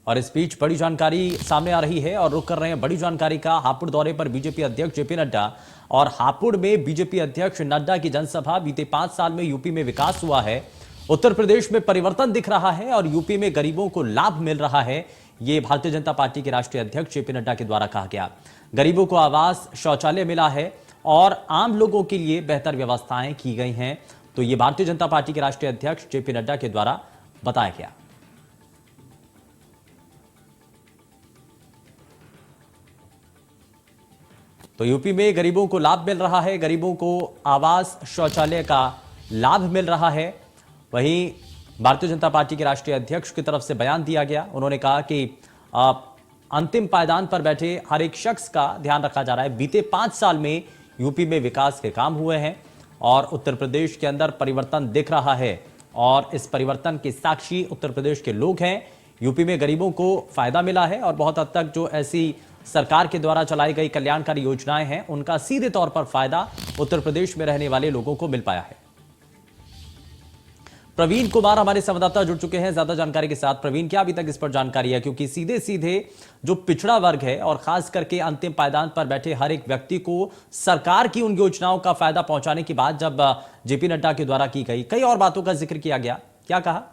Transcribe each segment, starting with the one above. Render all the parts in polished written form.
और इस बीच बड़ी जानकारी सामने आ रही है और रुक कर रहे हैं बड़ी जानकारी का। हापुड़ दौरे पर बीजेपी अध्यक्ष जेपी नड्डा और हापुड़ में बीजेपी अध्यक्ष नड्डा की जनसभा। बीते 5 साल में यूपी में विकास हुआ है, उत्तर प्रदेश में परिवर्तन दिख रहा है और यूपी में गरीबों को लाभ मिल रहा है। ये भारतीय जनता पार्टी के राष्ट्रीय अध्यक्ष जेपी नड्डा के द्वारा कहा गया। गरीबों को आवास, शौचालय मिला है और आम लोगों के लिए बेहतर व्यवस्थाएं की गई हैं। तो ये भारतीय जनता पार्टी के राष्ट्रीय अध्यक्ष जेपी नड्डा के द्वारा बताया गया। तो यूपी में गरीबों को लाभ मिल रहा है, गरीबों को आवास, शौचालय का लाभ मिल रहा है। वहीं भारतीय जनता पार्टी के राष्ट्रीय अध्यक्ष की तरफ से बयान दिया गया। उन्होंने कहा कि अंतिम पायदान पर बैठे हर एक शख्स का ध्यान रखा जा रहा है। बीते 5 साल में यूपी में विकास के काम हुए हैं और उत्तर प्रदेश के अंदर परिवर्तन दिख रहा है और इस परिवर्तन के साक्षी उत्तर प्रदेश के लोग हैं। यूपी में गरीबों को फायदा मिला है और बहुत हद तक जो ऐसी सरकार के द्वारा चलाई गई कल्याणकारी योजनाएं हैं उनका सीधे तौर पर फायदा उत्तर प्रदेश में रहने वाले लोगों को मिल पाया है। प्रवीण कुमार हमारे संवाददाता जुड़ चुके हैं ज्यादा जानकारी के साथ। प्रवीण, क्या अभी तक इस पर जानकारी है? क्योंकि सीधे सीधे जो पिछड़ा वर्ग है और खास करके अंतिम पायदान पर बैठे हर एक व्यक्ति को सरकार की उन योजनाओं का फायदा पहुंचाने की बात जब जेपी नड्डा के द्वारा की गई, कई और बातों का जिक्र किया गया, क्या कहा?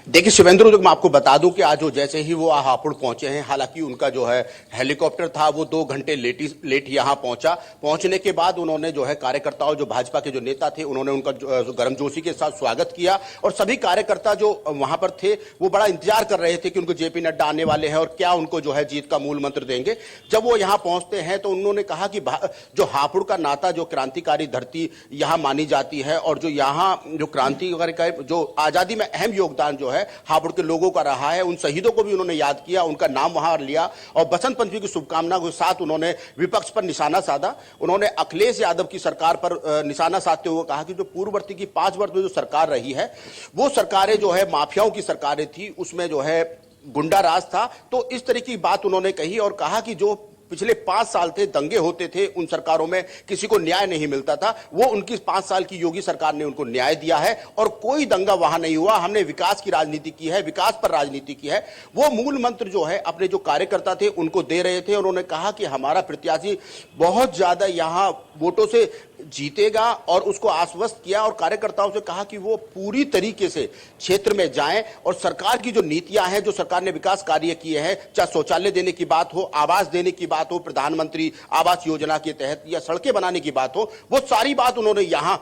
देखिए शिवेंद्र, मैं आपको बता दूं कि आज जैसे ही वो हापुड़ पहुंचे हैं, हालांकि उनका जो है हेलीकॉप्टर था वो 2 घंटे लेट यहां पहुंचा। पहुंचने के बाद उन्होंने जो है कार्यकर्ताओं, जो भाजपा के जो नेता थे, उन्होंने उनका गर्मजोशी के साथ स्वागत किया और सभी कार्यकर्ता जो वहां पर थे वो बड़ा इंतजार कर रहे थे कि उनको जेपी नड्डा आने वाले हैं और क्या उनको जो है जीत का मूल मंत्र देंगे। जब वो यहां पहुंचते हैं तो उन्होंने कहा कि जो हापुड़ का नाता, जो क्रांतिकारी धरती यहां मानी जाती है और जो यहां जो क्रांतिकारी जो आजादी में अहम योगदान जो है हापुड़ के लोगों का रहा है, उन शहीदों को भी उन्होंने याद किया, उनका नाम वहां लिया और बसंत पंचमी की शुभकामना के साथ उन्होंने विपक्ष पर निशाना साधा। उन्होंने अखिलेश यादव की सरकार पर निशाना साधते हुए कहा कि जो पूर्ववर्ती की 5 वर्ष में जो सरकार रही है वो सरकारें जो है माफियाओं की सरकारें थी, उसमें जो है गुंडा राज था। तो इस तरह की बात उन्होंने कही और कहा कि जो पिछले 5 साल थे, दंगे होते थे, उन सरकारों में किसी को न्याय नहीं मिलता था, वो उनकी 5 साल की योगी सरकार ने उनको न्याय दिया है और कोई दंगा वहां नहीं हुआ। हमने विकास की राजनीति की है, विकास पर राजनीति की है। वो मूल मंत्र जो है अपने जो कार्यकर्ता थे उनको दे रहे थे। उन्होंने कहा कि हमारा प्रत्याशी बहुत ज्यादा यहां वोटों से जीतेगा और उसको आश्वस्त किया और कार्यकर्ताओं से कहा कि वो पूरी तरीके से क्षेत्र में जाएं और सरकार की जो नीतियां हैं, जो सरकार ने विकास कार्य किए हैं, चाहे शौचालय देने की बात हो, आवास देने की बात हो, प्रधानमंत्री आवास योजना के तहत या सड़कें बनाने की बात हो, वो सारी बात उन्होंने यहां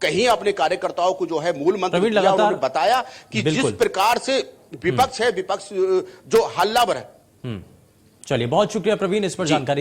कहीं अपने कार्यकर्ताओं को जो है मूल मंत्र दिया। उन्होंने बताया कि जिस प्रकार से विपक्ष है, विपक्ष जो हल्लावर है। चलिए, बहुत शुक्रिया प्रवीण इस पर जानकारी।